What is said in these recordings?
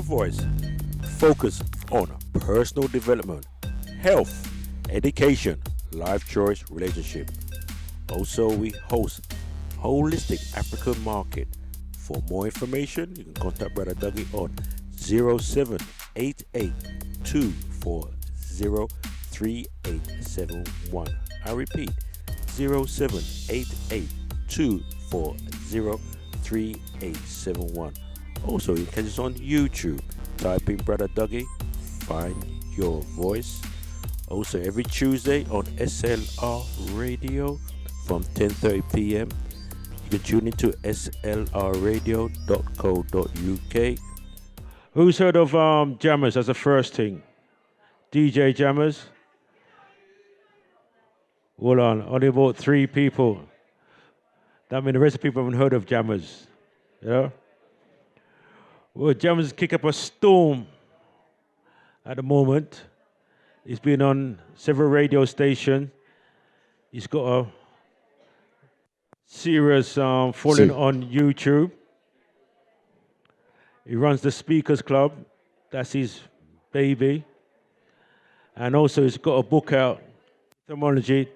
Voice focus on personal development, health, education, life choice, relationship. Also, we host Holistic African Market. For more information, you can contact Brother Dougie on 0788-240-3871. I repeat, 0788-240-3871. Also, you can catch us on YouTube. Type in Brother Dougie, find your voice. Also, every Tuesday on SLR Radio from 10:30 p.m. You can tune into slrradio.co.uk. Who's heard of Jammers as a first thing? DJ Jammers? Hold on, only about 3 people. That means the rest of the people haven't heard of Jammers. Yeah? Well, Jammers kick up a storm at the moment. He's been on several radio stations. He's got a serious following on YouTube. He runs the Speakers Club. That's his baby. And also he's got a book out, Etymology,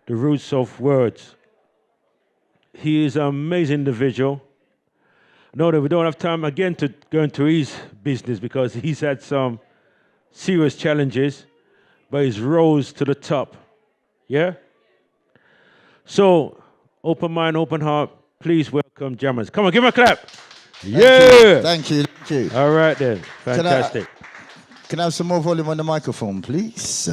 the Roots of Words. He is an amazing individual. No, that we don't have time again to go into his business because he's had some serious challenges, but he's rose to the top. Yeah? So, open mind, open heart, please welcome Jammers. Come on, give him a clap. Thank you. All right then, fantastic. Can I have some more volume on the microphone, please?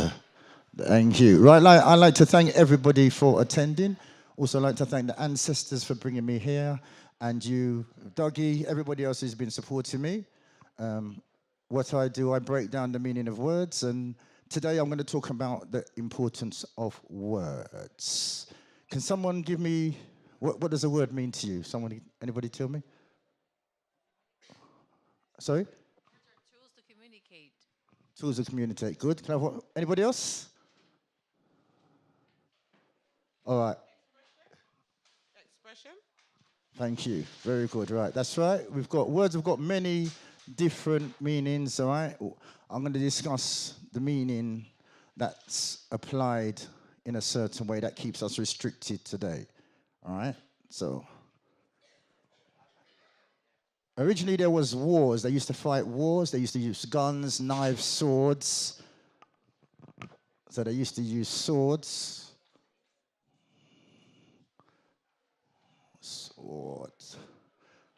Thank you. Right, I'd like to thank everybody for attending. Also, I'd like to thank the ancestors for bringing me here, and you, Dougie, everybody else who's been supporting me. What I do, I break down the meaning of words, and today I'm going to talk about the importance of words. Can someone give me, what does a word mean to you? Anybody tell me? Sorry? Tools to communicate. Tools to communicate, good. Can I have anybody else? All right. Expression. Thank you. Very good. Right. That's right. Words have got many different meanings. All right. I'm going to discuss the meaning that's applied in a certain way that keeps us restricted today. All right. So originally there was wars. They used to fight wars. They used to use guns, knives, swords. So they used to use swords.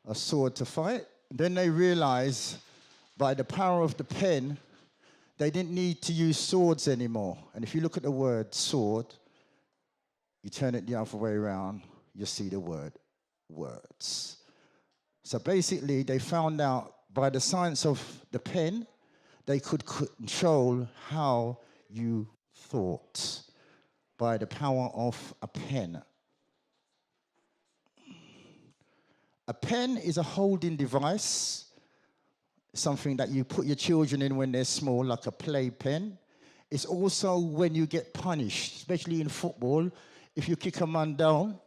A sword to fight. Then they realized by the power of the pen, they didn't need to use swords anymore. And if you look at the word sword, you turn it the other way around, you see the word words. So basically, they found out by the science of the pen, they could control how you thought by the power of a pen. A pen is a holding device, something that you put your children in when they're small, like a play pen. It's also when you get punished, especially in football. If you kick a man down,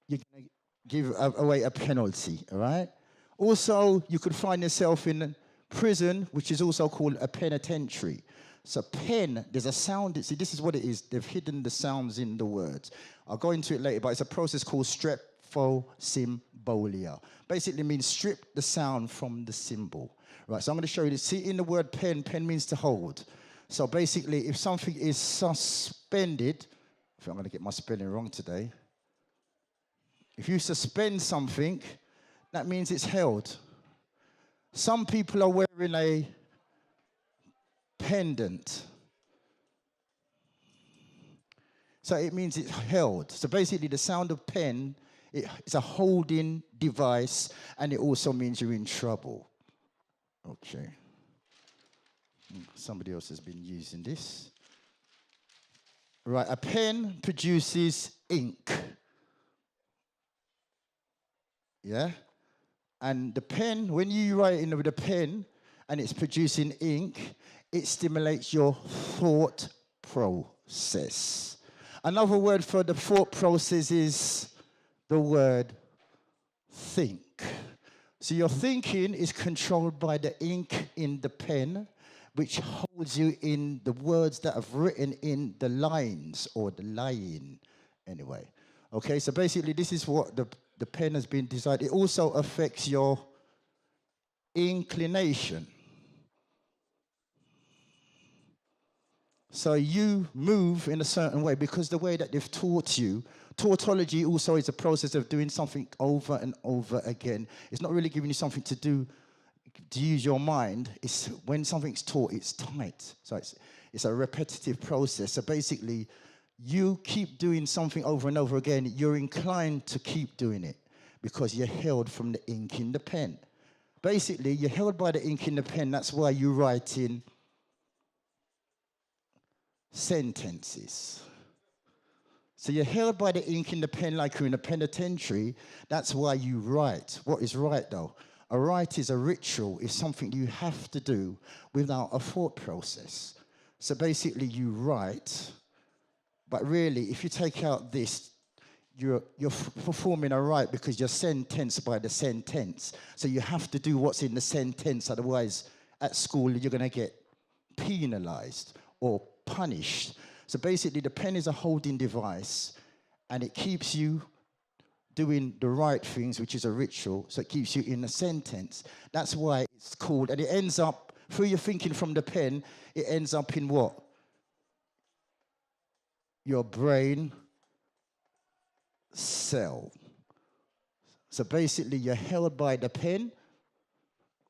you're going to give away a penalty, all right? Also, you could find yourself in prison, which is also called a penitentiary. So pen, there's a sound. See, this is what it is. They've hidden the sounds in the words. I'll go into it later, but it's a process called symbologia. Basically means strip the sound from the symbol. Right, so I'm going to show you this. See, in the word pen, pen means to hold. So basically, if something is suspended, if I'm going to get my spelling wrong today, if you suspend something, that means it's held. Some people are wearing a pendant. So it means it's held. So basically, the sound of pen, it's a holding device, and it also means you're in trouble. Okay. Somebody else has been using this. Right, a pen produces ink. Yeah? And the pen, when you write in with a pen and it's producing ink, it stimulates your thought process. Another word for the thought process is the word think. So your thinking is controlled by the ink in the pen, which holds you in the words that I've written in the lines or the line, anyway. Okay, so basically this is what the pen has been designed. It also affects your inclination. So you move in a certain way because the way that they've taught you, tautology also is a process of doing something over and over again. It's not really giving you something to do, to use your mind. It's when something's taught, it's tight. So it's a repetitive process. So basically, you keep doing something over and over again, you're inclined to keep doing it because you're held from the ink in the pen. Basically, you're held by the ink in the pen. That's why you write in sentences. So you're held by the ink in the pen like you're in a penitentiary. That's why you write. What is right, though? A rite is a ritual. It's something you have to do without a thought process. So basically, you write, but really, if you take out this, you're performing a rite because you're sentenced by the sentence. So you have to do what's in the sentence. Otherwise, at school, you're going to get penalized or punished. So basically, the pen is a holding device, and it keeps you doing the right things, which is a ritual, so it keeps you in a sentence. That's why it's called, and it ends up, through your thinking from the pen, it ends up in what? Your brain cell. So basically, you're held by the pen,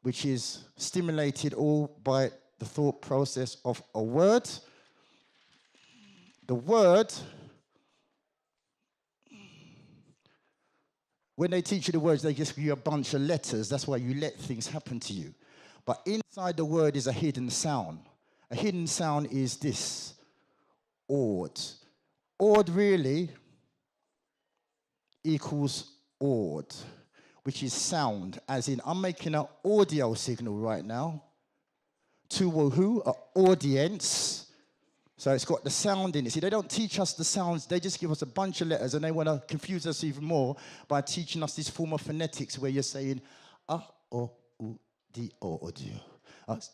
which is stimulated all by the thought process of a word. The word, when they teach you the words, they just give you a bunch of letters. That's why you let things happen to you. But inside the word is a hidden sound. A hidden sound is this, odd. Odd really equals odd, which is sound, as in I'm making an audio signal right now to who? An audience. So it's got the sound in it. See, they don't teach us the sounds. They just give us a bunch of letters, and they want to confuse us even more by teaching us this form of phonetics where you're saying o, u, di, o, di,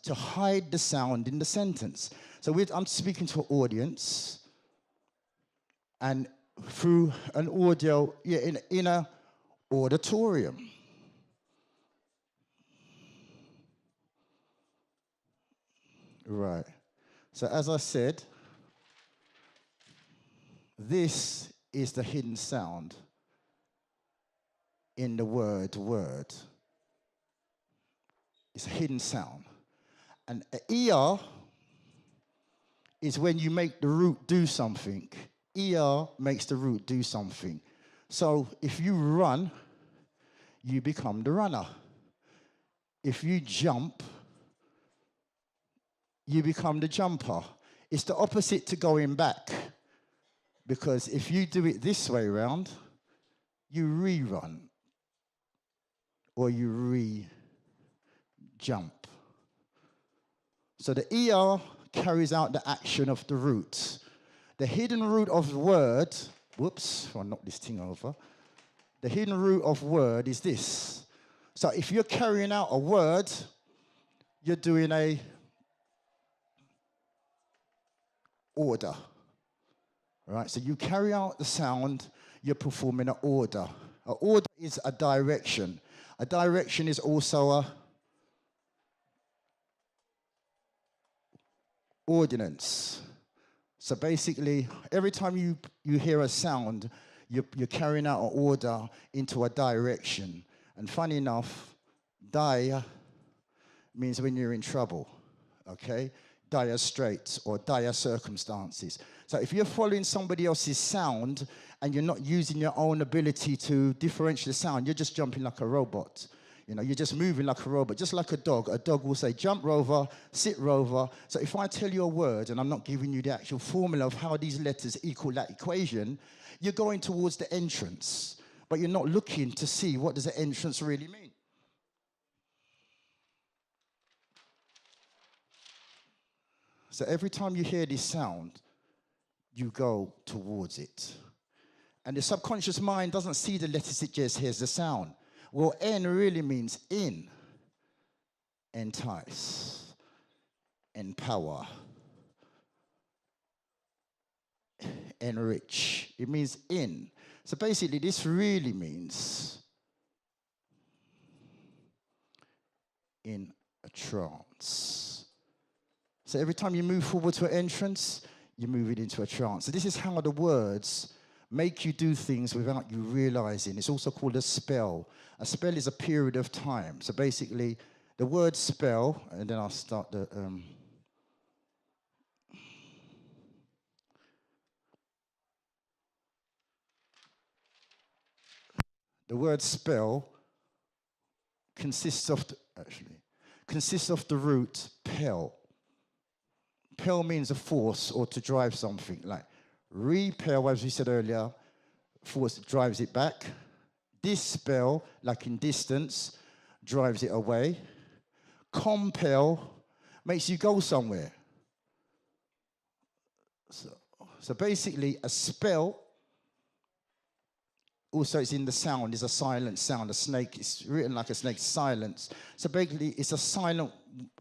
to hide the sound in the sentence. So I'm speaking to an audience, and through an audio, in a auditorium. Right. So as I said, this is the hidden sound in the word word. It's a hidden sound. And ER is when you make the root do something. ER makes the root do something. So if you run, you become the runner. If you jump, you become the jumper. It's the opposite to going back. Because if you do it this way round, you rerun. Or you re-jump. So the ER carries out the action of the root. The hidden root of the word, whoops, I'll knock this thing over. The hidden root of word is this. So if you're carrying out a word, you're doing a order. Right? So you carry out the sound, you're performing an order. An order is a direction. A direction is also a ordinance. So basically, every time you hear a sound, you're carrying out an order into a direction. And funny enough, dire means when you're in trouble, okay? Dire straits or dire circumstances. So if you're following somebody else's sound and you're not using your own ability to differentiate the sound, you're just jumping like a robot. You know, you're just moving like a robot, just like a dog. A dog will say, jump rover, sit rover. So if I tell you a word and I'm not giving you the actual formula of how these letters equal that equation, you're going towards the entrance, but you're not looking to see what does the entrance really mean. So every time you hear this sound, you go towards it. And the subconscious mind doesn't see the letters, it just hears the sound. Well, en really means in, entice, empower, enrich. It means in. So basically, this really means in a trance. So every time you move forward to an entrance, you move it into a trance. So this is how the words make you do things without you realizing. It's also called a spell. A spell is a period of time. So basically, the word spell, and then I'll start the word spell consists of the root pel. Pel means a force or to drive something. Like repel, as we said earlier, force drives it back. Dispel, like in distance, drives it away. Compel makes you go somewhere. So basically, a spell, also it's in the sound, is a silent sound. A snake is written like a snake, silence. So basically, it's a silent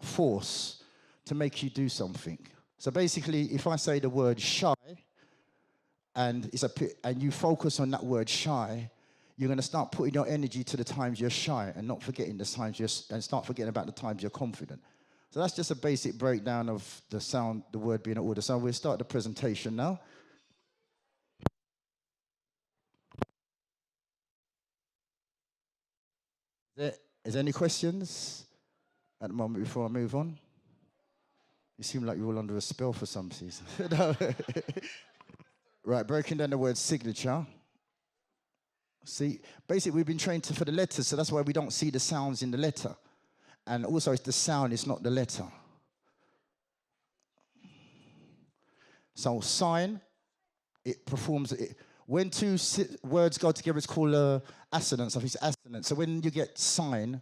force to make you do something. So basically, if I say the word shy, and you focus on that word shy, you're going to start putting your energy to the times you're shy and not forgetting the times and start forgetting about the times you're confident. So that's just a basic breakdown of the sound, the word being in order. So we'll start the presentation now. Is there any questions at the moment before I move on? You seem like you're all under a spell for some reason. No. Right, breaking down the word signature. See, basically we've been trained for the letters, so that's why we don't see the sounds in the letter. And also it's the sound, it's not the letter. So sign, it performs, when two words go together, it's called assonance. I think it's assonance. So when you get sign,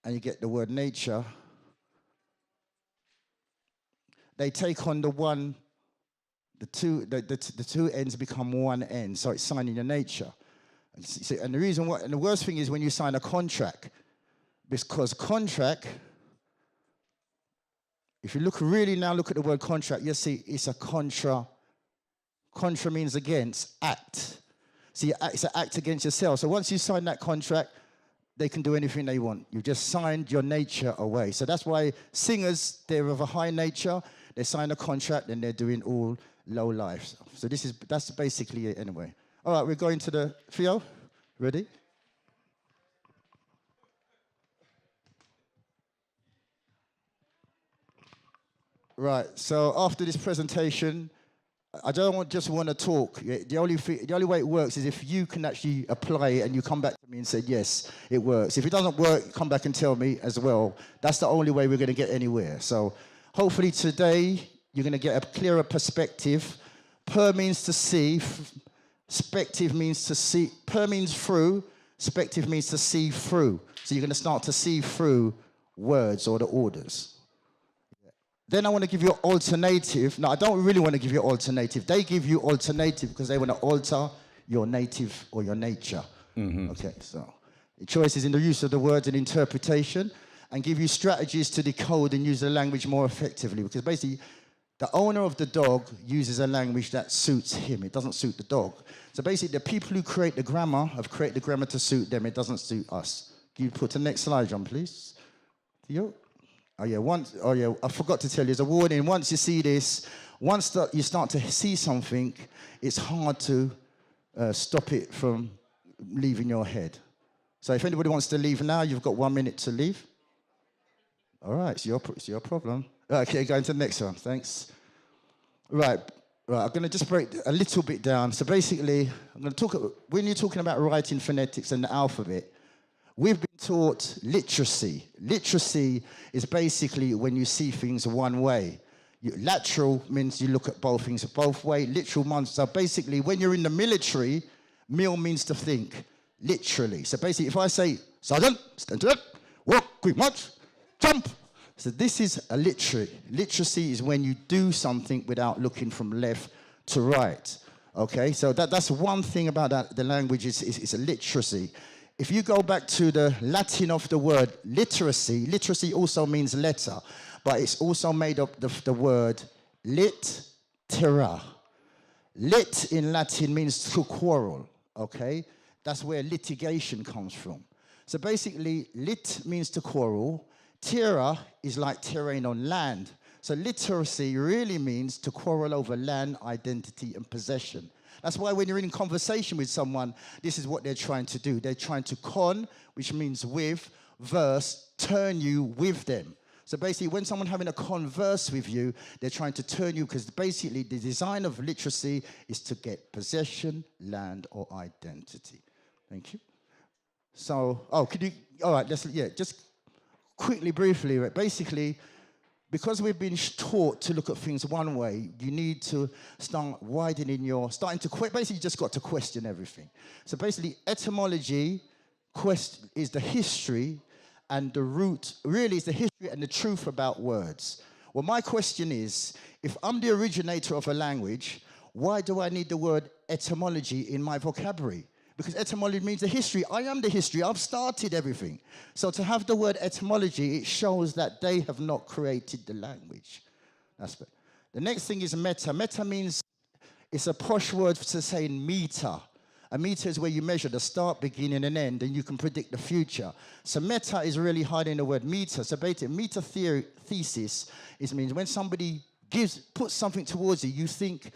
and you get the word nature, they take on the two ends become one end. So it's signing your nature. And the reason why, and the worst thing is when you sign a contract, because contract, if you look at the word contract, you'll see it's a contra. Contra means against, act. See, it's an act against yourself. So once you sign that contract, they can do anything they want. You just signed your nature away. So that's why singers, they're of a high nature. They sign a contract and they're doing all low life stuff. So that's basically it anyway. All right, we're going to the Theo. Ready? Right, so after this presentation, I don't just want to talk. The only way it works is if you can actually apply it and you come back to me and say, yes, it works. If it doesn't work, come back and tell me as well. That's the only way we're going to get anywhere. So hopefully today, you're going to get a clearer perspective. Per means to see. Spective means to see. Per means through. Spective means to see through. So you're going to start to see through words or the orders. Then I want to give you an alternative. No, I don't really want to give you an alternative. They give you alternative because they want to alter your native or your nature. Mm-hmm. Okay, so the choice is in the use of the words and interpretation, and give you strategies to decode and use the language more effectively. Because basically, the owner of the dog uses a language that suits him. It doesn't suit the dog. So basically, the people who create the grammar have created the grammar to suit them. It doesn't suit us. Can you put the next slide, John, please? Theo? Oh yeah, I forgot to tell you, there's a warning. Once you see this, once you start to see something, it's hard to stop it from leaving your head. So if anybody wants to leave now, you've got 1 minute to leave. All right, it's your problem. Okay, going to the next one, thanks. Right, I'm going to just break a little bit down. So basically, I'm going to talk, when you're talking about writing phonetics and the alphabet, we've been taught literacy. Literacy is basically when you see things one way. Lateral means you look at both things both ways. Literal means, so basically when you're in the military, mil means to think, literally. So basically if I say, Sergeant, stand up, walk, quick march, jump. So this is a literary. Literacy is when you do something without looking from left to right. Okay, so that's one thing about that, the language is a literacy. if you go back to the Latin of the word literacy, literacy also means letter, but it's also made up of the word litera. Lit in Latin means to quarrel, okay? That's where litigation comes from. So basically, lit means to quarrel. Terra is like terrain on land. So literacy really means to quarrel over land, identity, and possession. That's why when you're in conversation with someone, this is what they're trying to do. They're trying to con, which means with, verse, turn you with them. So basically, when someone having a converse with you, they're trying to turn you, because basically the design of literacy is to get possession, land, or identity. Thank you. So, could you, all right, just quickly, briefly, right? Basically, because we've been taught to look at things one way, you need to start widening basically you just got to question everything. So basically, etymology is the history and the root, really is the history and the truth about words. Well, my question is, if I'm the originator of a language, why do I need the word etymology in my vocabulary? Because etymology means the history. I am the history. I've started everything. So to have the word etymology, it shows that they have not created the language. The next thing is meta. Meta means, it's a posh word for saying meter. A meter is where you measure the start, beginning, and end, and you can predict the future. So meta is really hiding the word meter. So basically, meta thesis means when somebody puts something towards you, you think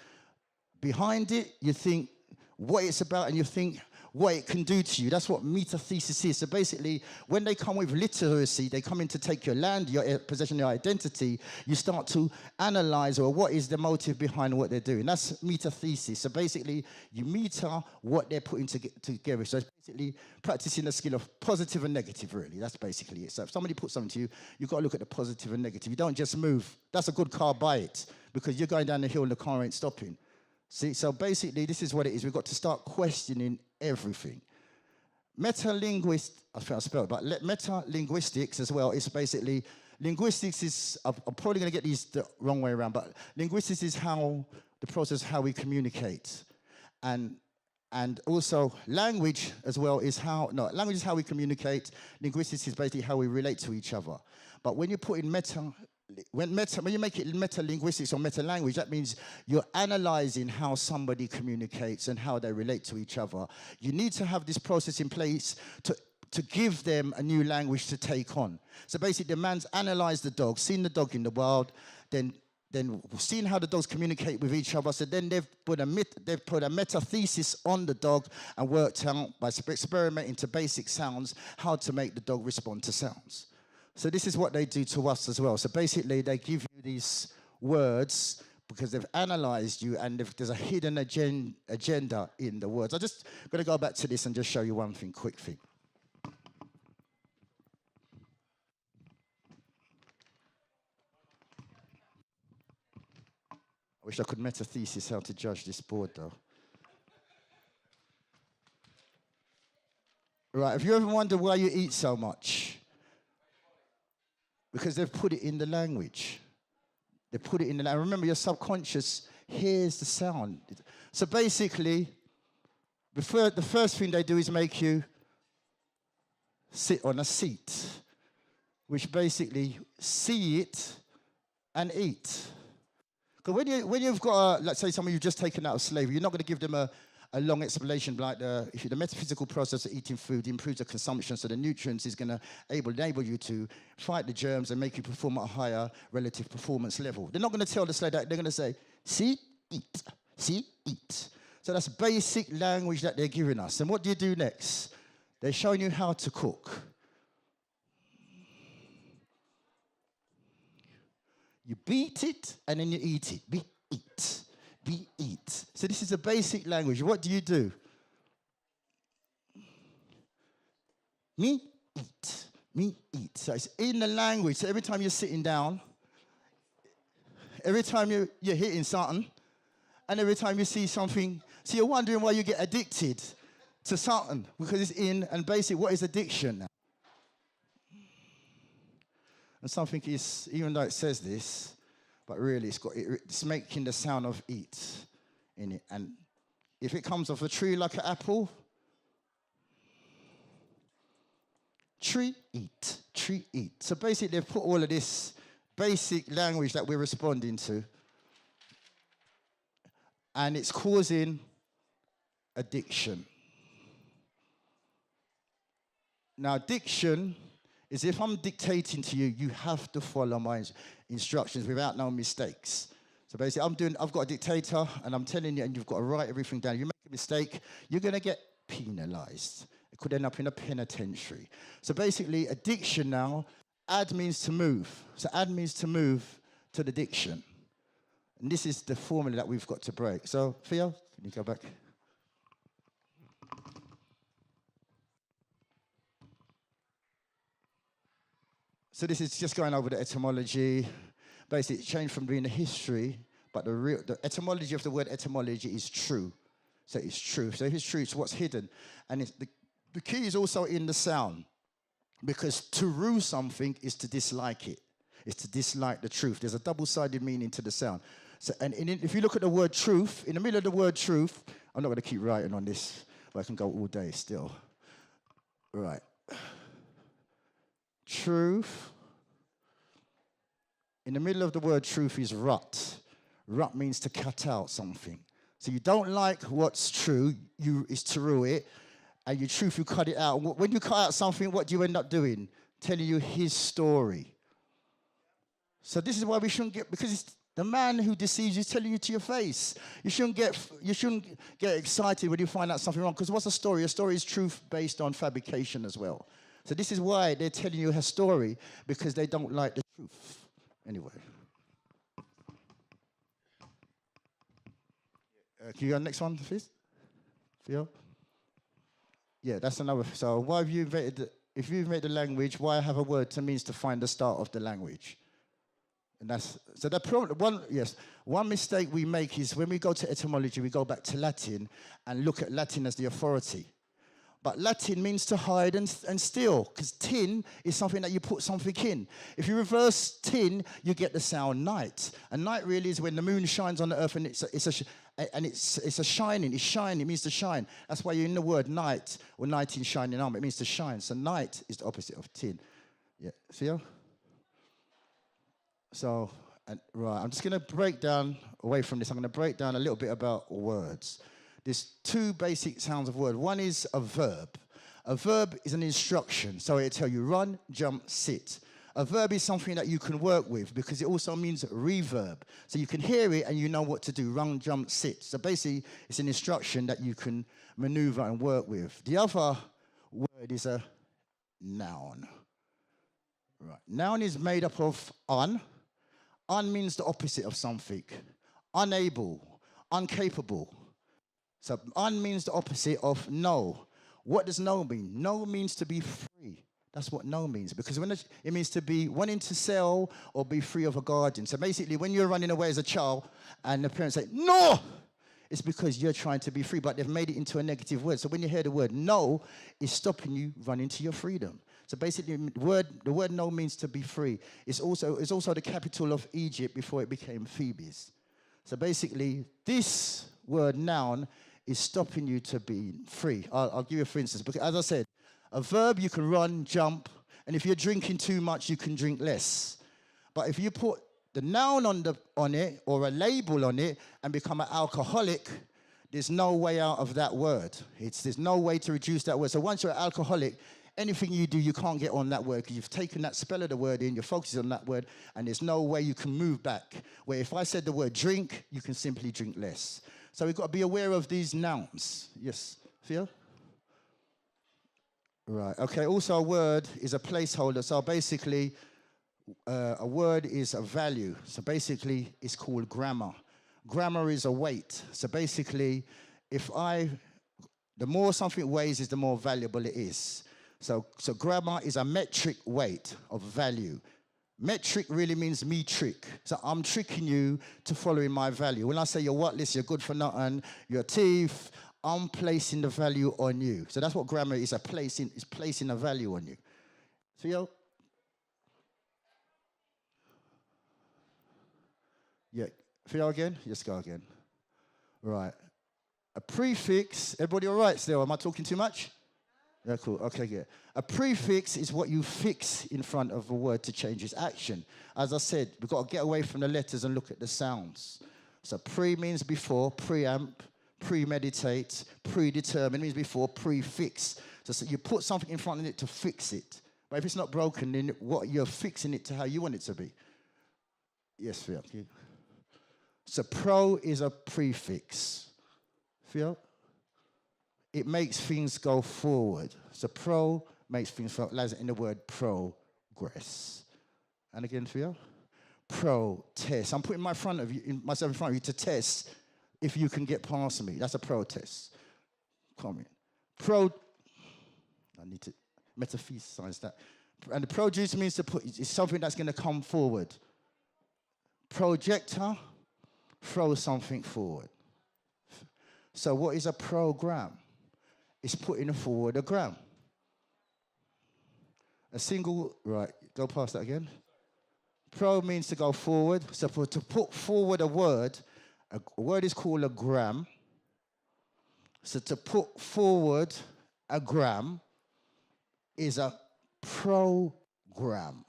behind it, you think what it's about, and you think what it can do to you. That's what metathesis is. So basically, when they come with literacy, they come in to take your land, your possession, your identity. You start to analyze, or what is the motive behind what they're doing. That's metathesis. So basically, you meter what they're putting together. So it's basically practicing the skill of positive and negative, really. That's basically it. So if somebody puts something to you, you've got to look at the positive and negative. You don't just move. That's a good car, buy it. Because you're going down the hill and the car ain't stopping. See, so basically, this is what it is. We've got to start questioning everything. Meta-linguistics as well is basically, linguistics is, I'm probably going to get these the wrong way around, but linguistics is how we communicate. And also language as well is language is how we communicate. Linguistics is basically how we relate to each other. But when you put in when you make it meta-linguistics or meta-language, that means you're analyzing how somebody communicates and how they relate to each other. You need to have this process in place to give them a new language to take on. So basically, the man's analyzed the dog, seen the dog in the wild, then seen how the dogs communicate with each other. So then they've put a meta-thesis on the dog and worked out, by experimenting to basic sounds, how to make the dog respond to sounds. So this is what they do to us as well. So basically, they give you these words because they've analyzed you, and there's a hidden agenda in the words. I'm just going to go back to this and just show you one quick thing. I wish I could meta-thesis how to judge this board, though. Right, have you ever wondered why you eat so much? Because they've put it in the language. They put it in the language. Remember, your subconscious hears the sound. So basically, the first thing they do is make you sit on a seat, which basically see it and eat. Because when you've got, let's say someone you've just taken out of slavery, you're not going to give them a long explanation like the metaphysical process of eating food improves the consumption, so the nutrients is going to enable you to fight the germs and make you perform at a higher relative performance level. They're not going to tell the slave that. They're going to say, see, eat, see, eat. So that's basic language that they're giving us. And what do you do next? They're showing you how to cook. You beat it and then you eat it. We eat. So this is a basic language. What do you do? Me eat. Me eat. So it's in the language. So every time you're sitting down, every time you're hitting something, and every time you see something, so you're wondering why you get addicted to something, because it's in, and basically what is addiction now? And something is, even though it says this, but really it's making the sound of eat in it. And if it comes off a tree like an apple, Treat. So basically, they've put all of this basic language that we're responding to, and it's causing addiction. Now, addiction is if I'm dictating to you, you have to follow my instructions without no mistakes. So basically, I've got a dictator, and I'm telling you, and you've got to write everything down. You make a mistake, you're going to get penalized. It could end up in a penitentiary. So basically, addiction now, add means to move. So add means to move to the addiction. And this is the formula that we've got to break. So, Theo, can you go back? So this is just going over the etymology. Basically, it changed from being a history, but the etymology of the word etymology is true. So it's true. So if it's true, it's what's hidden. And the key is also in the sound, because to rue something is to dislike it. It's to dislike the truth. There's a double-sided meaning to the sound. So, and if you look at the word truth, in the middle of the word truth, I'm not going to keep writing on this, but I can go all day still. Right. Truth. In the middle of the word truth is rut. Rut means to cut out something. So you don't like what's true, is to rue it, and you truth, you cut it out. When you cut out something, what do you end up doing? Telling you his story. So this is why we shouldn't get, because it's the man who deceives you is telling you to your face. You shouldn't get excited when you find out something wrong, because what's a story? A story is truth based on fabrication as well. So this is why they're telling you a story, because they don't like the truth. Anyway. Can you go next one, please? Theo? Yeah, that's another. So why have you invented, if you've made the language, why have a word to means to find the start of the language? And that's, so the problem, one mistake we make is when we go to etymology, we go back to Latin and look at Latin as the authority. But Latin means to hide and steal, because tin is something that you put something in. If you reverse tin, you get the sound night. And night really is when the moon shines on the earth, and it's a shining. It's shine. It means to shine. That's why you're in the word night, or night in shining armor. It means to shine. So night is the opposite of tin. Yeah, Theo? So, right, I'm just going to break down, away from this, I'm going to break down a little bit about words. There's two basic sounds of word. One is a verb. A verb is an instruction. So it'll tell you run, jump, sit. A verb is something that you can work with, because it also means reverb. So you can hear it and you know what to do. Run, jump, sit. So basically, it's an instruction that you can maneuver and work with. The other word is a noun. Right. Noun is made up of un. Un means the opposite of something. Unable, incapable. So un means the opposite of no. What does no mean? No means to be free. That's what no means. Because when it means to be wanting to sell or be free of a guardian. So basically, when you're running away as a child and the parents say, no, it's because you're trying to be free, but they've made it into a negative word. So when you hear the word no, it's stopping you running to your freedom. So basically, the word no means to be free. It's also the capital of Egypt before it became Thebes. So basically, this word noun is stopping you to be free. I'll give you for instance, because as I said, a verb you can run, jump, and if you're drinking too much, you can drink less. But if you put the noun on it or a label on it and become an alcoholic, there's no way out of that word. There's no way to reduce that word. So once you're an alcoholic, anything you do, you can't get on that word, because you've taken that spell of the word in, you're focusing on that word, and there's no way you can move back. Where if I said the word drink, you can simply drink less. So we've got to be aware of these nouns. Yes, Theo? Right, okay, also a word is a placeholder. So basically, a word is a value. So basically, it's called grammar. Grammar is a weight. So basically, the more something weighs is the more valuable it is. So grammar is a metric weight of value. Metric really means me trick. So I'm tricking you to following my value. When I say you're worthless, you're good for nothing, you're a thief, I'm placing the value on you. So that's what grammar is, it's placing a value on you. Theo? Yeah, Theo again? Yes, go again. Right. A prefix, everybody all right still? Am I talking too much? Yeah, cool. Okay, good. A prefix is what you fix in front of a word to change its action. As I said, we've got to get away from the letters and look at the sounds. So pre means before, preamp, premeditate, predetermine means before, prefix. So you put something in front of it to fix it. But if it's not broken, then what you're fixing it to how you want it to be. Yes, Phil. So pro is a prefix. Phil? It makes things go forward. So pro makes things forward, lies in the word progress. And again, Phil? Protest. I'm putting myself in front of you to test if you can get past me. That's a protest. Comment. I need to metaphysicize that. And the produce means to put, it's something that's going to come forward. Projector, throw something forward. So what is a program? It's putting forward a gram. A single, right, go past that again. Pro means to go forward. So to put forward a word is called a gram. So to put forward a gram is a program.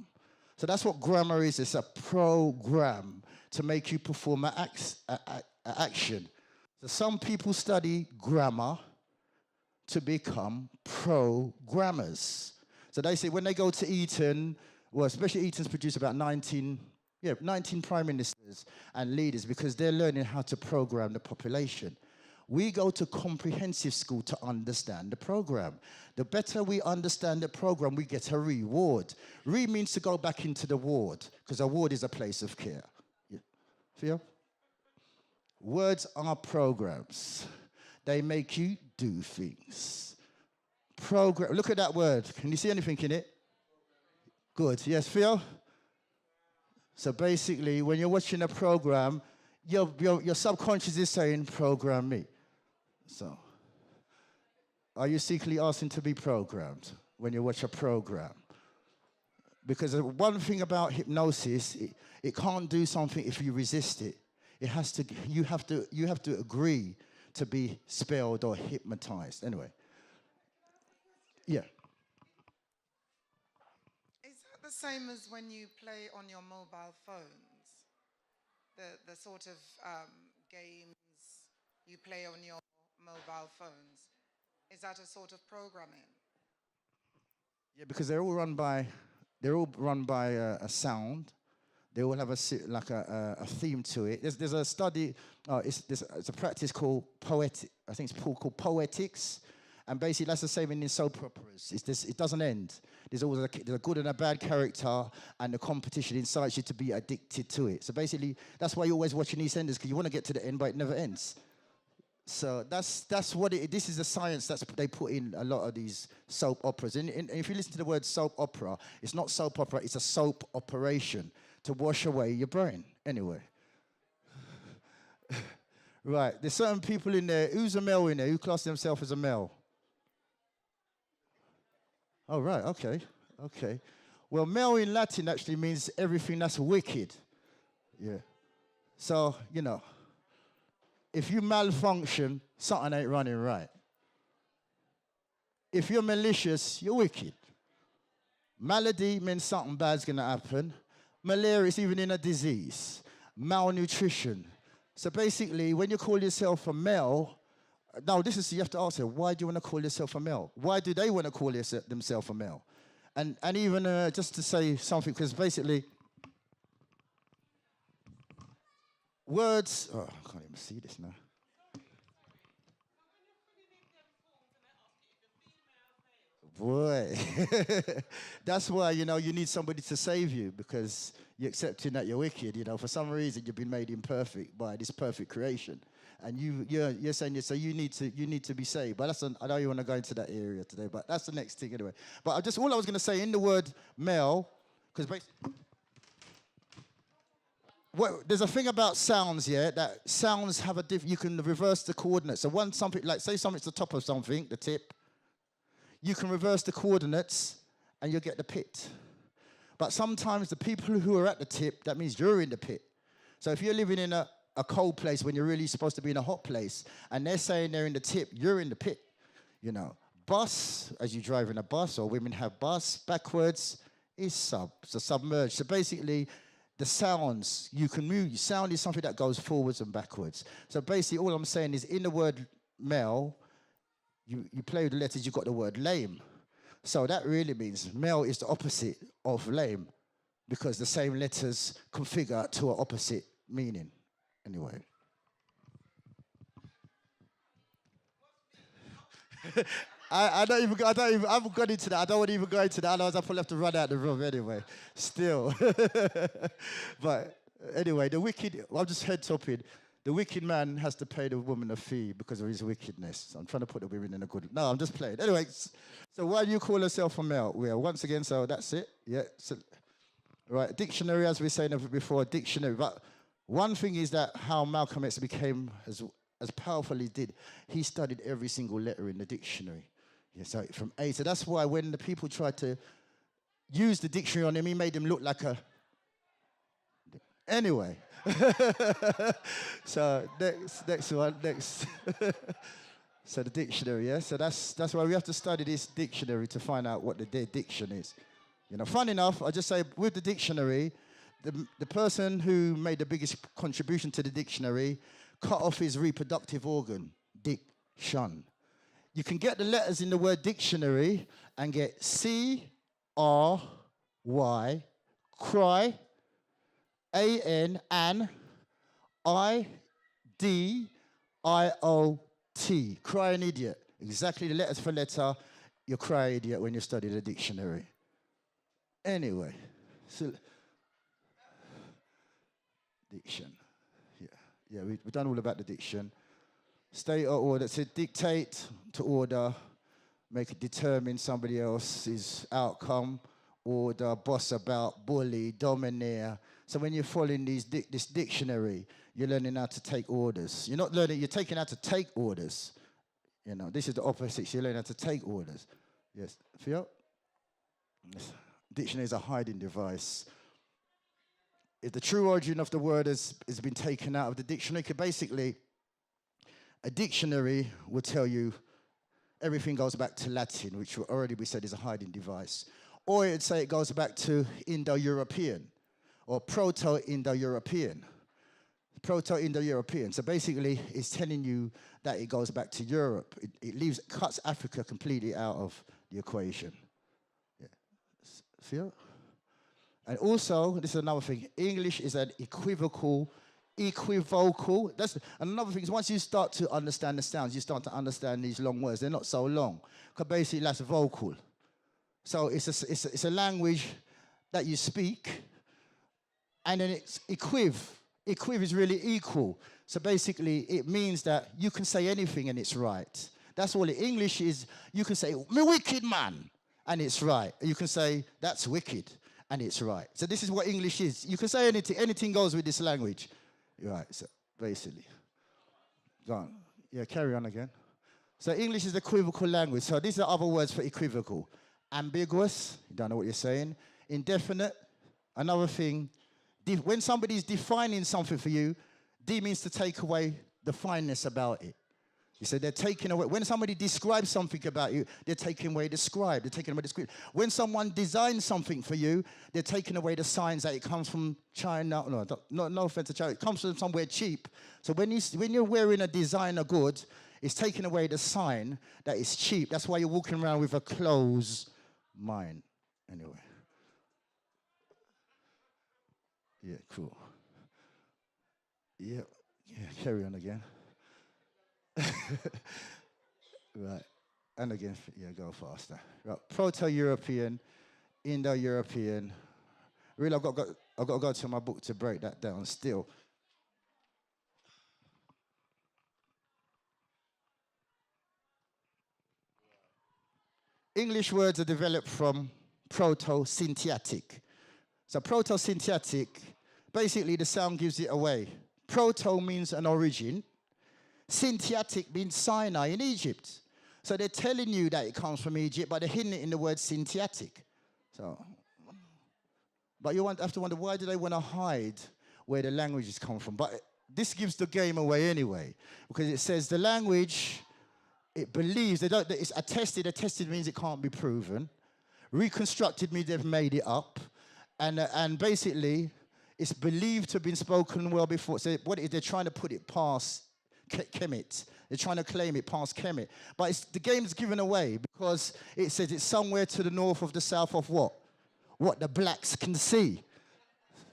So that's what grammar is. It's a program to make you perform an action. So some people study grammar to become programmers. So they say when they go to Eton, well, especially Eton's produced about 19 prime ministers and leaders because they're learning how to program the population. We go to comprehensive school to understand the program. The better we understand the program, we get a reward. Means to go back into the ward, because a ward is a place of care. Yeah. Feel? Words are programs. They make you do things. Look at that word. Can you see anything in it? Good. Yes, Phil? So basically, when you're watching a program, your subconscious is saying, program me. So, are you secretly asking to be programmed when you watch a program? Because one thing about hypnosis, it can't do something if you resist it. You have to agree to be spelled or hypnotized. Anyway. Yeah. Is that the same as when you play on your mobile phones? The sort of games you play on your mobile phones? Is that a sort of programming? Yeah, because they're all run by a sound. They all have a theme to it. There's a study. It's a practice called poetic. I think it's called poetics, and basically that's the same in soap operas. It doesn't end. There's always there's a good and a bad character, and the competition incites you to be addicted to it. So basically, that's why you're always watching EastEnders, because you want to get to the end, but it never ends. So that's what it. This is the science that they put in a lot of these soap operas. And if you listen to the word soap opera, it's not soap opera. It's a soap operation to wash away your brain. Anyway, right. There's certain people in there. Who's a male in there? Who class themselves as a male? Oh right. Okay. Well, male in Latin actually means everything that's wicked. Yeah. So if you malfunction, something ain't running right. If you're malicious, you're wicked. Malady means something bad's going to happen. Malaria is even in a disease. Malnutrition. So basically, when you call yourself a male, now you have to ask them, why do you want to call yourself a male? Why do they want to call themselves a male? And even just to say something, because basically, words, I can't even see this now. Boy, that's why, you need somebody to save you, because you're accepting that you're wicked. For some reason, you've been made imperfect by this perfect creation. And you're saying, so you need to be saved. But I know you want to go into that area today, but that's the next thing anyway. But all I was going to say in the word male, because basically, there's a thing about sounds, that sounds have you can reverse the coordinates. So say something's the top of something, the tip, you can reverse the coordinates and you'll get the pit. But sometimes the people who are at the tip, that means you're in the pit. So if you're living in a cold place when you're really supposed to be in a hot place, and they're saying they're in the tip, you're in the pit, Bus, as you drive in a bus, or women have bus, backwards is sub, so submerged. So basically, the sounds you can move. Sound is something that goes forwards and backwards. So basically, all I'm saying is in the word male, you play with the letters, you've got the word lame. So that really means male is the opposite of lame because the same letters configure to an opposite meaning. Anyway. I haven't got into that. I don't want to even go into that. Otherwise, I'll probably have to run out the room anyway. Still. But anyway, I'm just head topping. The wicked man has to pay the woman a fee because of his wickedness. So I'm trying to put the women in a good... No, I'm just playing. Anyway, so why do you call yourself a male? Well, once again, so that's it. Yeah. So, right, dictionary, as we were saying before, dictionary. But one thing is that how Malcolm X became as powerful as he did, he studied every single letter in the dictionary. Yeah, so from A. So that's why when the people tried to use the dictionary on him, he made him look like a... Anyway. So next one. So the dictionary, yeah? So that's why we have to study this dictionary to find out what the diction is. You know, fun enough, I just say with the dictionary, the person who made the biggest contribution to the dictionary cut off his reproductive organ, diction. You can get the letters in the word dictionary and get C, R, Y, cry, A-N, an, I-D-I-O-T. Cry an idiot. Exactly the letters for letter. You cry idiot when you study the dictionary. Anyway, so diction. Yeah, we've done all about the diction. State or order. So dictate to order, make it determine somebody else's outcome, order, boss about, bully, domineer. So when you're following this dictionary, you're learning how to take orders. You're not learning, you're taking how to take orders. You know, this is the opposite. So you're learning how to take orders. Yes, Theo? Yes. Dictionary is a hiding device. If the true origin of the word has been taken out of the dictionary, basically, a dictionary will tell you everything goes back to Latin, which already we said is a hiding device. Or it'd say it goes back to Indo-European or Proto-Indo-European. Proto-Indo-European. So basically, it's telling you that it goes back to Europe. It cuts Africa completely out of the equation. Yeah. Feel? And also, this is another thing, English is an equivocal. That's another thing is once you start to understand the sounds, you start to understand these long words. They're not so long, because basically that's vocal. So it's a language that you speak, and then it's equiv. Equiv is really equal. So basically, it means that you can say anything and it's right. That's all English is. You can say, "Me wicked man," and it's right. You can say, "That's wicked," and it's right. So this is what English is. You can say anything. Anything goes with this language. Right, so basically. Go on. Yeah, carry on again. So English is equivocal language. So these are other words for equivocal. Ambiguous, you don't know what you're saying. Indefinite, another thing. When somebody's defining something for you, D means to take away the fineness about it. You said they're taking away. When somebody describes something about you, they're taking away the scribe. They're taking away the script. When someone designs something for you, they're taking away the signs that it comes from China. No offense to China. It comes from somewhere cheap. So when you're wearing a designer good, it's taking away the sign that it's cheap. That's why you're walking around with a closed mind. Anyway. Yeah, cool. Yeah, carry on again. Right, and again, yeah, go faster. Right, Proto-European, Indo-European. Really, I've got to go to my book to break that down still. English words are developed from Proto-Syntactic. So Proto-Syntactic, basically the sound gives it away. Proto means an origin. Syntactic means Sinai in Egypt. So they're telling you that it comes from Egypt, but they're hidden it in the word syntactic. So, but you have to wonder, why do they want to hide where the languages come from? But this gives the game away anyway, because it says the language It believes, they don't, it's attested. Attested means it can't be proven. Reconstructed means they've made it up. And basically, it's believed to have been spoken well before. So what it is, they're trying to put it past Kemet. They're trying to claim it past Kemet. But the game's given away because it says it's somewhere to the north of the south of what? What the blacks can see.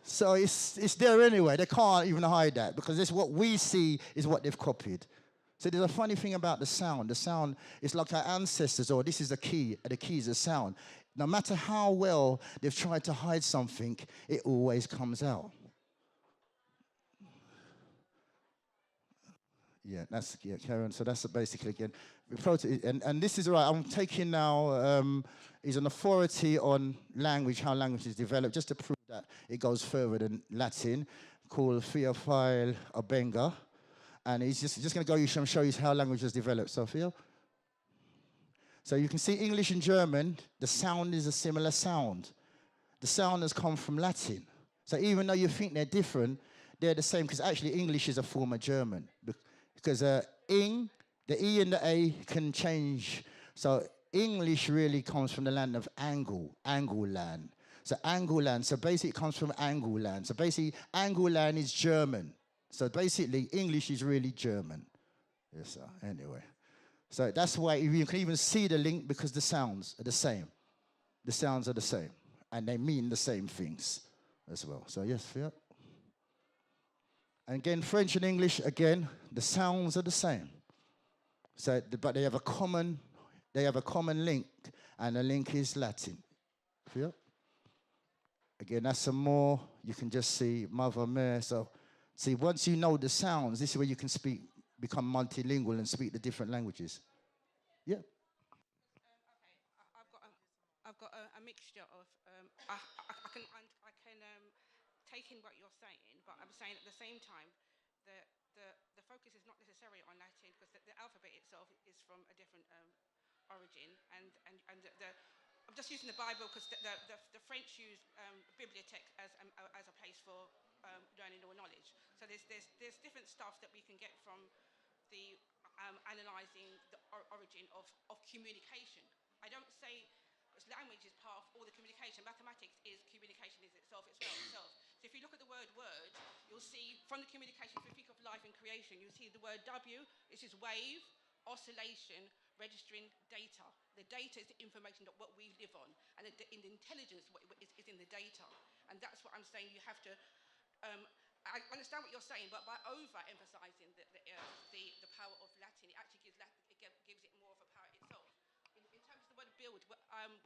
So it's there anyway. They can't even hide that because it's what we see is what they've copied. So there's a funny thing about the sound. The sound is like our ancestors, or this is the key. The key is the sound. No matter how well they've tried to hide something, it always comes out. Yeah, Karen. So that's basically again, and this is right. I'm taking now is an authority on language, how language is developed, just to prove that it goes further than Latin, called Theophile Obenga, and he's just going to go show you how language has developed. So Theo. So you can see English and German, the sound is a similar sound. The sound has come from Latin. So even though you think they're different, they're the same, because actually English is a form of German. Because ing, the E and the A can change. So English really comes from the land of Angolan. So Angolan, so basically it comes from Angolan. So basically Angolan is German. So basically English is really German. Yes, sir. Anyway. So that's why you can even see the link, because the sounds are the same. The sounds are the same. And they mean the same things as well. So yes, yeah. And again, French and English, again, the sounds are the same. So, but they have a common link, and the link is Latin. Yeah. Again, that's some more, you can just see mother, mère. So, see, once you know the sounds, this is where you can become multilingual and speak the different languages. Yeah. I've got a mixture of I can take in what you're saying, but I'm saying at the same time the focus is not necessarily on Latin, because the alphabet itself is from a different origin, and I'm just using the Bible because the French use bibliothèque as a place for learning or knowledge. So there's different stuff that we can get from the analysing the origin of communication. I don't say language is part of all the communication. Mathematics is communication is itself as well. So if you look at the word you'll see from the communication, if you think of life and creation, you'll see the word W. This is wave, oscillation, registering data. The data is the information that what we live on, and in the intelligence is in the data. And that's what I'm saying. You have to. I understand what you're saying, but by overemphasizing the power of Latin, it actually gives it more of a power itself. In terms of the word build,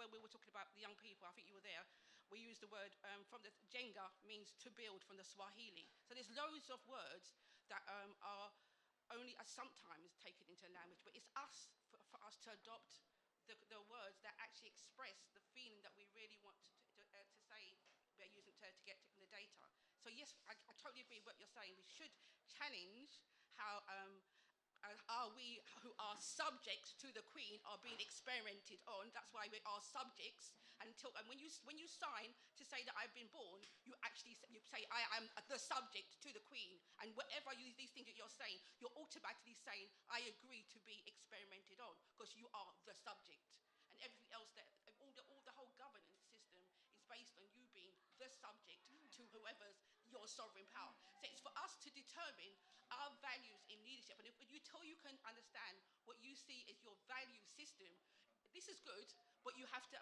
when we were talking about the young people, I think you were there, we used the word from the Jenga, means to build, from the Swahili. So there's loads of words that are only sometimes taken into language, but it's for us to adopt the words that actually express the feeling that we really want to say we're using to get the data. So yes, I totally agree with what you're saying. We should challenge how are we who are subjects to the Queen are being experimented on. That's why we are subjects. And when you sign to say that I've been born, you say I am the subject to the Queen. And whatever these things that you're saying, you're automatically saying I agree to be experimented on, because you are the subject. And everything else, that all the whole governance system is based on you being the subject to whoever's your sovereign power. So it's for us to determine our values in leadership. And until you can understand what you see as your value system, this is good, but you have to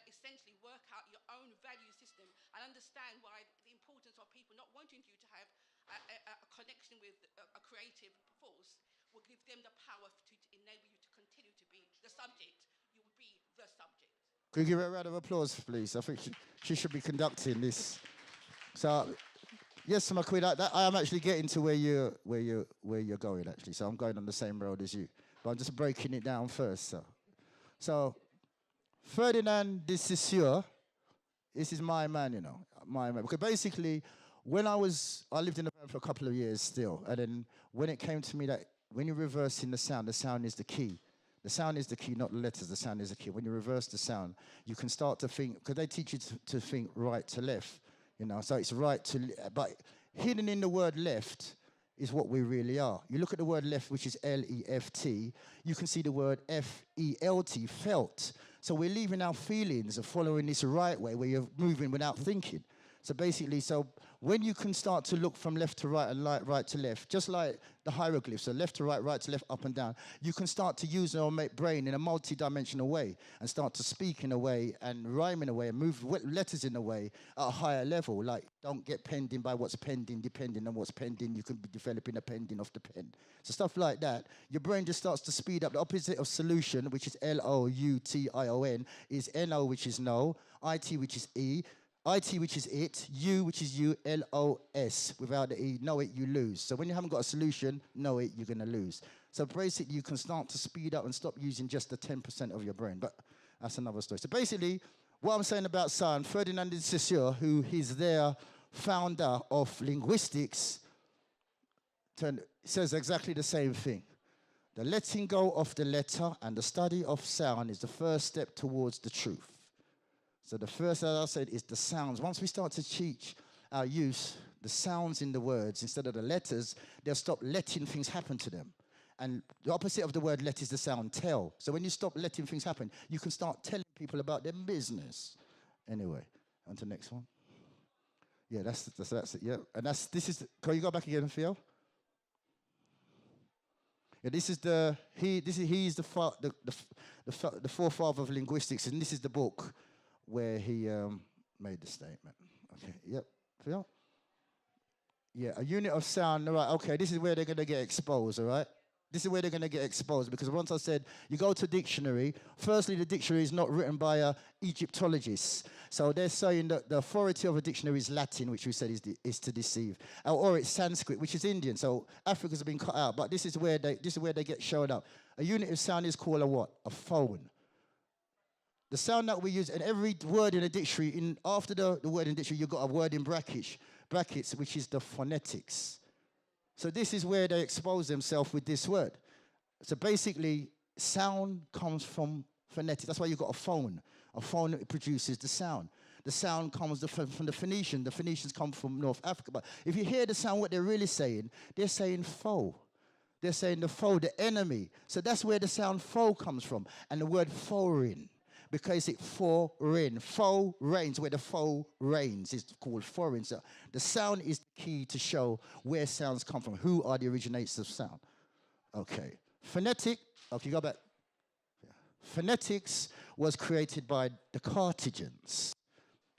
essentially work out your own value system and understand why the importance of people not wanting you to have a connection with a creative force will give them the power to enable you to continue to be the subject. You will be the subject. Could you give her a round of applause, please? I think she should be conducting this. So, yes, my queen, I am actually getting to where you're going, actually. So I'm going on the same road as you, but I'm just breaking it down first. So Ferdinand de Saussure, this is my man, my man. Because basically, when I lived in the van for a couple of years still, and then when it came to me that when you're reversing the sound is the key. The sound is the key, not the letters. The sound is the key. When you reverse the sound, you can start to think, because they teach you to think right to left, So it's right to, but hidden in the word left is what we really are. You look at the word left, which is L-E-F-T, you can see the word F-E-L-T, felt. So we're leaving our feelings and following this right way where you're moving without thinking. So basically, so when you can start to look from left to right and right to left, just like the hieroglyphs, so left to right to left, up and down, you can start to use your brain in a multi-dimensional way and start to speak in a way and rhyme in a way and move letters in a way at a higher level. Like, don't get penned in by what's pending, depending on what's pending, you can be developing a pending off the pen. So stuff like that, your brain just starts to speed up. The opposite of solution, which is L-O-U-T-I-O-N, is N-O, which is no, I-T, which is E, IT, which is it, U, which is you, L-O-S. Without the E, know it, you lose. So when you haven't got a solution, know it, you're going to lose. So basically, you can start to speed up and stop using just the 10% of your brain. But that's another story. So basically, what I'm saying about San, Ferdinand de Saussure, who is their founder of linguistics, says exactly the same thing. The letting go of the letter and the study of sound is the first step towards the truth. So the first, as I said, is the sounds. Once we start to teach our youth the sounds in the words instead of the letters, they'll stop letting things happen to them. And the opposite of the word let is the sound tell. So when you stop letting things happen, you can start telling people about their business. Anyway, on to the next one. Yeah, that's it. Yeah, and can you go back again, Theo? Yeah, he's the forefather of linguistics, and this is the book where he made the statement. Okay, yep, Phil? Yeah, a unit of sound, all right, okay, this is where they're going to get exposed, all right? This is where they're going to get exposed, because once I said, you go to a dictionary, firstly, the dictionary is not written by Egyptologists. So they're saying that the authority of a dictionary is Latin, which we said is to deceive, or it's Sanskrit, which is Indian. So Africa's been cut out, but this is where they get shown up. A unit of sound is called a what? A phone. The sound that we use, and every word in a dictionary, after the word in dictionary, you've got a word in brackets, which is the phonetics. So this is where they expose themselves with this word. So basically, sound comes from phonetics. That's why you've got a phone. A phone produces the sound. The sound comes from the Phoenician. The Phoenicians come from North Africa. But if you hear the sound, what they're really saying, they're saying foe. They're saying the foe, the enemy. So that's where the sound foe comes from. And the word foreign, because it's foreign. Foe reigns, where the foe reigns is called foreign. So the sound is the key to show where sounds come from. Who are the originators of sound? Okay. Phonetic, okay, go back. Yeah. Phonetics was created by the Carthagins.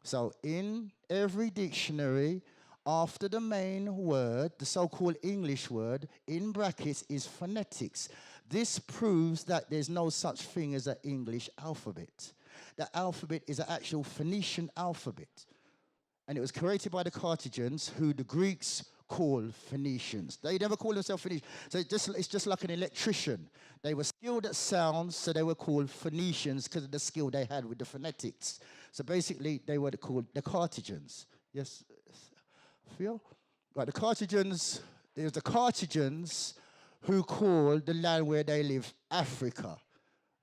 So in every dictionary, after the main word, the so-called English word, in brackets is phonetics. This proves that there's no such thing as an English alphabet. The alphabet is an actual Phoenician alphabet. And it was created by the Carthagins, who the Greeks call Phoenicians. They never call themselves Phoenicians. So it's just like an electrician. They were skilled at sounds, so they were called Phoenicians because of the skill they had with the phonetics. So basically, they were called the Carthagins. Yes, Phil? Right, it was the Carthagins who called the land where they live Africa.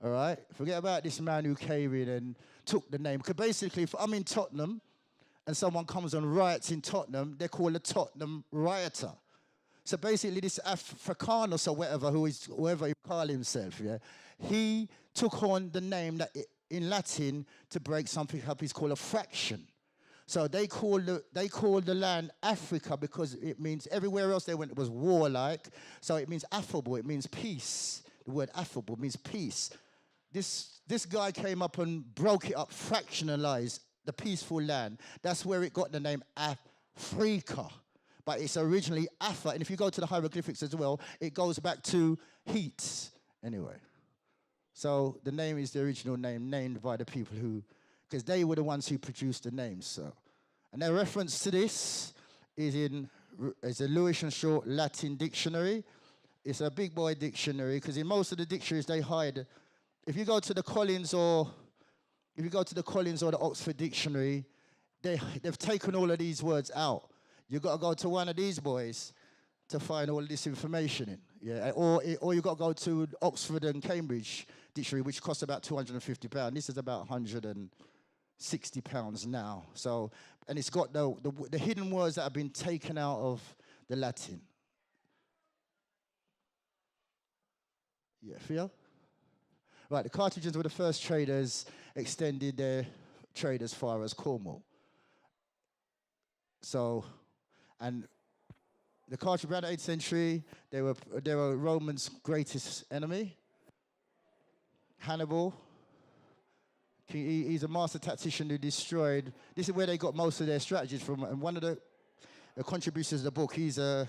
All right? Forget about this man who came in and took the name. Because basically, if I'm in Tottenham and someone comes and riots in Tottenham, they're called a Tottenham rioter. So basically, this Africanus or whoever he call himself, yeah, he took on the name that in Latin to break something up is called a fraction. So they called the land Africa because it means everywhere else they went it was warlike. So it means affable. It means peace. The word affable means peace. This guy came up and broke it up, fractionalized the peaceful land. That's where it got the name Africa. But it's originally Afa. And if you go to the hieroglyphics as well, it goes back to heat. Anyway. So the name is the original name named by the people who, because they were the ones who produced the names. So, and their reference to this is a Lewis and Short Latin dictionary. It's a big boy dictionary because in most of the dictionaries they hide. If you go to the Collins or the Oxford Dictionary, they've taken all of these words out. You've got to go to one of these boys to find all of this information in. Yeah, or you've got to go to Oxford and Cambridge Dictionary, which costs about £250. This is about £160 now. So, and it's got the hidden words that have been taken out of the Latin. Yeah, feel? Right, the Carthaginians were the first traders, extended their trade as far as Cornwall. So, and the Carthaginians around the 8th century, they were Romans' greatest enemy. Hannibal, he's a master tactician who destroyed. This is where they got most of their strategies from. And one of the contributors of the book, he's a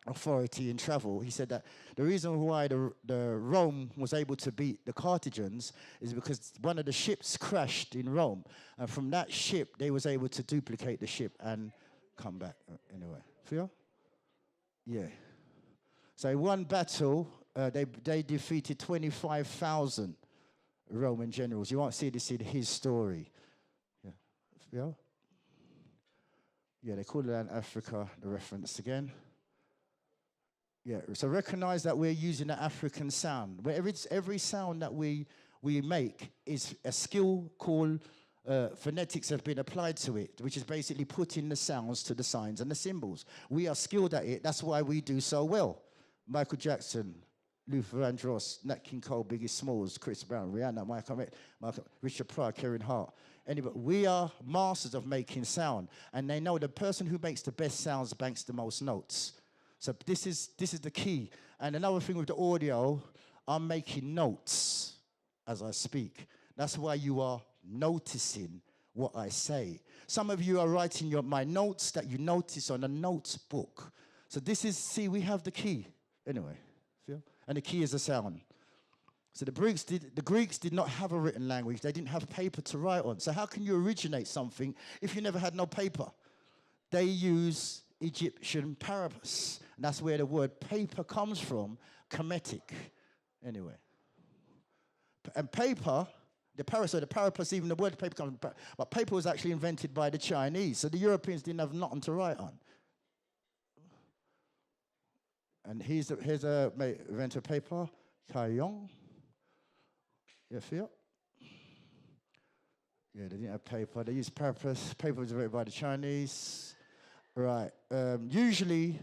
authority in travel. He said that the reason why the Rome was able to beat the Carthaginians is because one of the ships crashed in Rome, and from that ship they was able to duplicate the ship and come back. Anyway, feel? Yeah. So in one battle, they defeated 25,000 Roman generals. You won't see this in his story. Yeah. Feel? Yeah, they call it in Africa, the reference again. Yeah, so recognize that we're using the African sound. Where every sound that we make is a skill called phonetics have been applied to it, which is basically putting the sounds to the signs and the symbols. We are skilled at it. That's why we do so well. Michael Jackson, Luther Vandross, Nat King Cole, Biggie Smalls, Chris Brown, Rihanna, Michael, Richard Pryor, Karen Hart. Anyway, we are masters of making sound. And they know the person who makes the best sounds banks the most notes. So this is the key. And another thing with the audio, I'm making notes as I speak. That's why you are noticing what I say. Some of you are writing my notes that you notice on a notes book. So this is, see, we have the key. Anyway, feel? And the key is the sound. So the Greeks did not have a written language. They didn't have paper to write on. So how can you originate something if you never had no paper? They use Egyptian papyrus. And that's where the word paper comes from, Kemetic. Anyway. And paper, the papyrus, even the word paper comes from, but paper was actually invented by the Chinese. So the Europeans didn't have nothing to write on. And here's a inventor of paper, Crayon. You feel? Yeah, they didn't have paper. They used papyrus. Paper was invented by the Chinese. Right. Usually,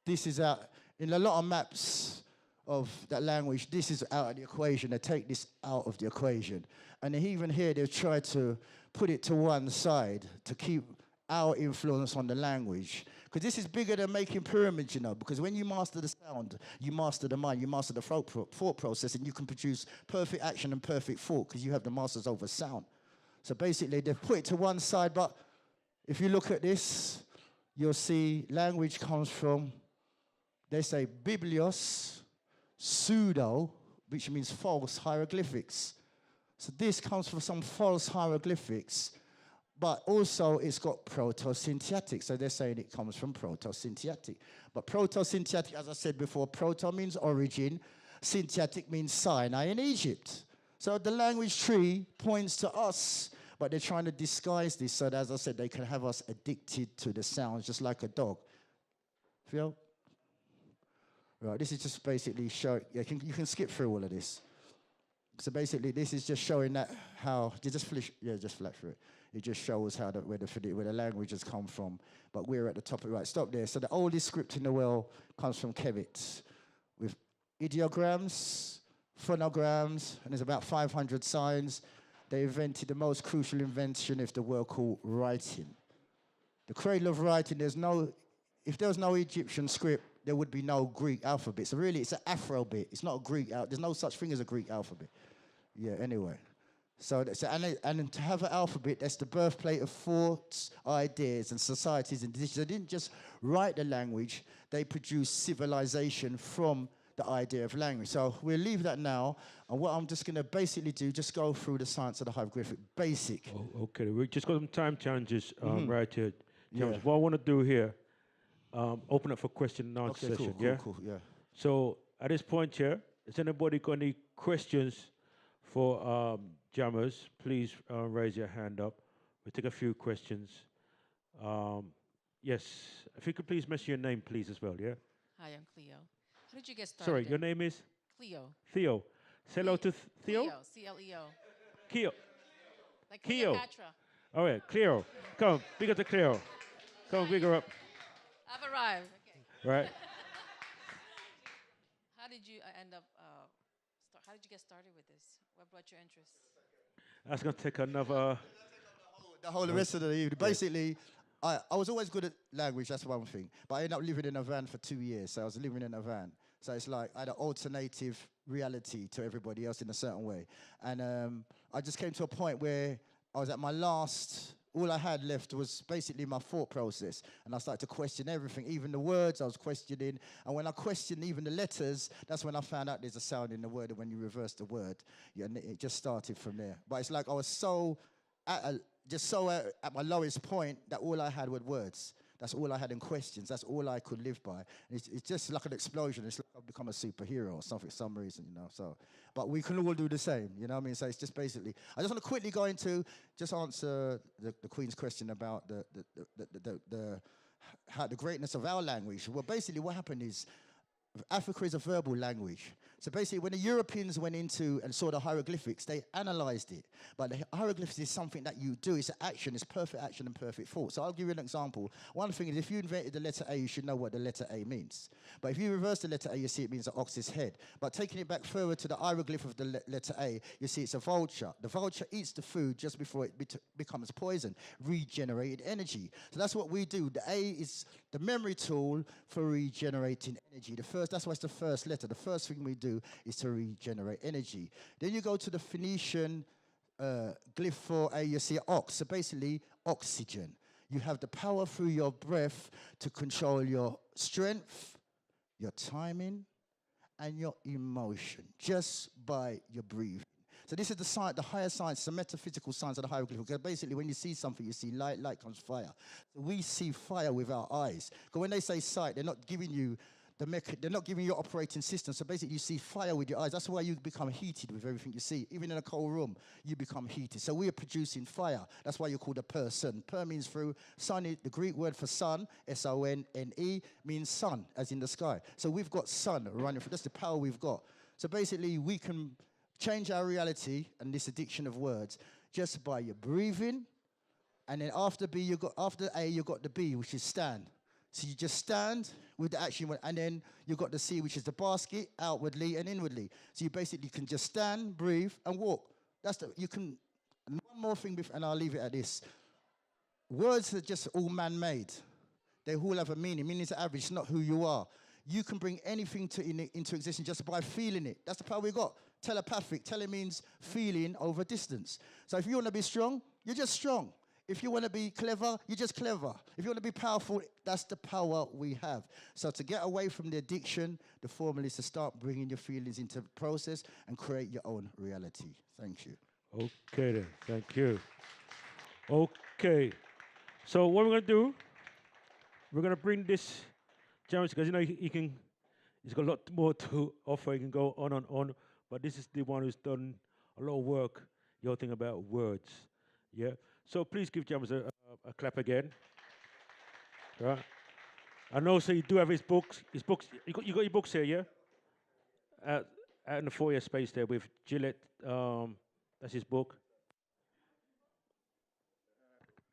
this is out in a lot of maps of that language. This is out of the equation. They take this out of the equation, and even here they try to put it to one side to keep our influence on the language. Because this is bigger than making pyramids, you know. Because when you master the sound, you master the mind, you master the thought process, and you can produce perfect action and perfect thought because you have the masters over sound. So basically, they've put it to one side. But if you look at this, you'll see language comes from, they say, biblios, pseudo, which means false hieroglyphics. So this comes from some false hieroglyphics, but also it's got proto-syntactic. So they're saying it comes from proto-syntactic. But proto-syntactic, as I said before, proto means origin, syntactic means Sinai in Egypt. So the language tree points to us, but they're trying to disguise this so that, as I said, they can have us addicted to the sounds, just like a dog. Feel? Right, this is just basically showing, you can skip through all of this. So basically, this is just showing that how, you just flash through it. It just shows how where the language has come from. But we're at the top of it. Right, stop there. So the oldest script in the world comes from Kemet, with ideograms, phonograms, and there's about 500 signs. They invented the most crucial invention of the world called writing. The cradle of writing, if there was no Egyptian script, there would be no Greek alphabet. So really, it's an Afro-bit. It's not a Greek alphabet. There's no such thing as a Greek alphabet. Yeah, anyway. So, and to have an alphabet, that's the birthplace of thoughts, ideas, and societies and decisions. They didn't just write the language, they produced civilization from the idea of language. So we'll leave that now, and what I'm just going to basically do, just go through the science of the hieroglyphic, basic. Oh, okay, we just got some time challenges right here. Yeah. What I want to do here, open up for question and answer session, Cool, yeah. So at this point here, has anybody got any questions for jammers? Please raise your hand up. We'll take a few questions. Yes, if you could please mention your name, please, as well, yeah? Hi, I'm Cleo. How did you get started? Sorry, your name is? Cleo. Theo. Say hello to Theo? Cleo, C-L-E-O. Keo. Like Cleo. Cleopatra. All right, Cleo. Come on, big up to Cleo. Come on, big her up. I've arrived. Okay. Right. How did you end up How did you get started with this? What brought your interest? That's going to take another. The whole rest of the evening. Basically, I was always good at language, that's one thing. But I ended up living in a van for 2 years, so I was living in a van. So it's like I had an alternative reality to everybody else in a certain way. And I just came to a point where I was at my last, all I had left was basically my thought process. And I started to question everything, even the words I was questioning. And when I questioned even the letters, that's when I found out there's a sound in the word. And when you reverse the word, and it just started from there. But it's like I was so at my lowest point that all I had were words. That's all I had in questions. That's all I could live by. And it's just like an explosion. It's like I've become a superhero or something for some reason, you know. So, but we can all do the same, you know what I mean? So it's just basically, I just want to quickly go into, just answer the Queen's question about the how the greatness of our language. Well, basically what happened is, Africa is a verbal language. So basically, when the Europeans went into and saw the hieroglyphics, they analyzed it. But the hieroglyphics is something that you do. It's an action. It's perfect action and perfect thought. So I'll give you an example. One thing is, if you invented the letter A, you should know what the letter A means. But if you reverse the letter A, you see it means an ox's head. But taking it back further to the hieroglyph of the letter A, you see it's a vulture. The vulture eats the food just before it becomes poison, regenerated energy. So that's what we do. The A is the memory tool for regenerating energy. That's why it's the first letter. The first thing we do is to regenerate energy. Then you go to the Phoenician glyph for A, you see ox. So basically, oxygen. You have the power through your breath to control your strength, your timing, and your emotion just by your breathing. So this is the science, the higher science, the metaphysical science of the hieroglyph. Because basically, when you see something, you see light, light comes fire. So we see fire with our eyes. Because when they say sight, they're not giving you they're not giving you your operating system. So basically, you see fire with your eyes. That's why you become heated with everything you see. Even in a cold room, you become heated. So we are producing fire. That's why you're called a person. Per means through. Sun, the Greek word for sun, S-O-N-N-E, means sun, as in the sky. So we've got sun running through. That's the power we've got. So basically, we can change our reality and this addiction of words just by your breathing. And then after A, you got the B, which is stand. So you just stand with the action, and then you've got the C, which is the basket, outwardly and inwardly. So you basically can just stand, breathe, and walk. And one more thing, and I'll leave it at this. Words are just all man-made. They all have a meaning. Meaning's the average, not who you are. You can bring anything into existence just by feeling it. That's the power we got. Telepathic. Tele means feeling over distance. So if you want to be strong, you're just strong. If you want to be clever, you're just clever. If you want to be powerful, that's the power we have. So to get away from the addiction, the formula is to start bringing your feelings into the process and create your own reality. Thank you. Okay then, thank you. Okay, so what we're going to do, we're going to bring this James, because you know he's got a lot more to offer. He can go on and on, but this is the one who's done a lot of work. Your thing about words, yeah. So please give James a clap again. Right. And also you do have his books. You got your books here, yeah. Out in the foyer space there with Gillette. That's his book.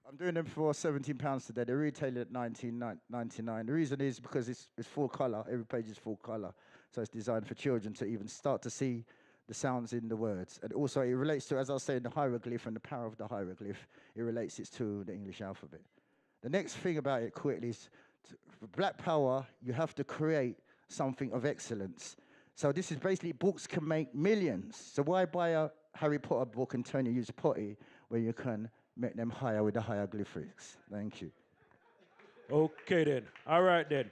I'm doing them for £17 today. They're retailing at $19.99. The reason is because it's full color. Every page is full color. So it's designed for children to even start to see the sounds in the words. And also it relates to, as I was saying, the hieroglyph and the power of the hieroglyph. It relates it to the English alphabet. The next thing about it quickly is, for Black Power, you have to create something of excellence. So this is basically, books can make millions. So why buy a Harry Potter book and turn your use potty where you can make them higher with the hieroglyphics? Thank you. Okay then. All right then.